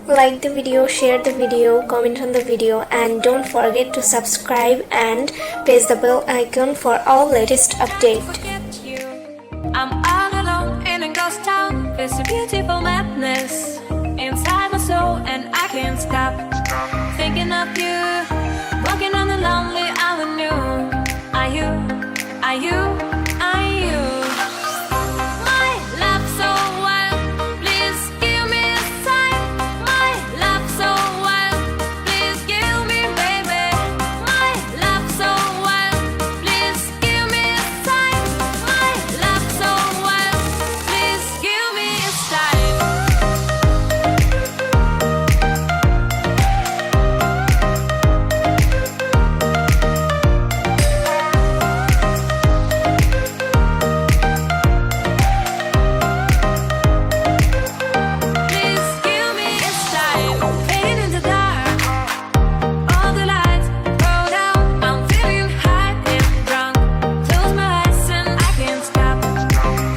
Like the video, share the video, comment on the video, and don't forget to subscribe and press the bell icon for all latest updates. I'm all alone in a ghost town. It's a beautiful madness inside my soul, and I can't stop thinking of you. Walking on a lonely avenue. Are you? Are you? Are you? My love so wild, please give me a sign. My love so wild, please give me, baby. My love so wild, please give me a sign. My love so wild, please give me a sign. Please give me a sign. Fading in the dark, all the lights go down. I'm feeling high and drunk. Close my eyes and I can't stop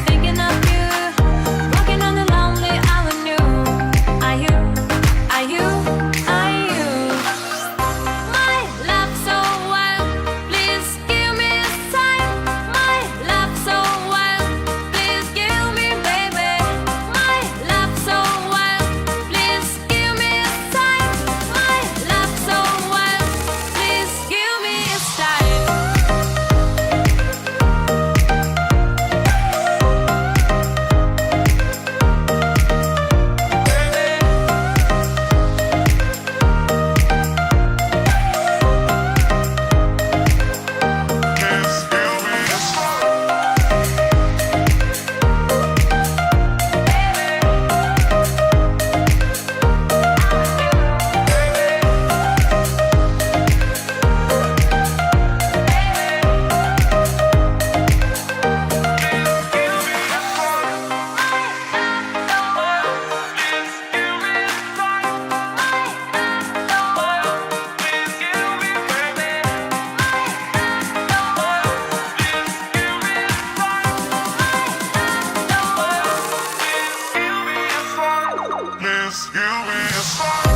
thinking of you. Walking on the lonely avenue. Are you? Are you? Are you? My love so wild, please give me a sign. My love so wild, please give me, baby. My love so wild, please give me a sign. My love so wild, please give me a sign. Please give me a sign.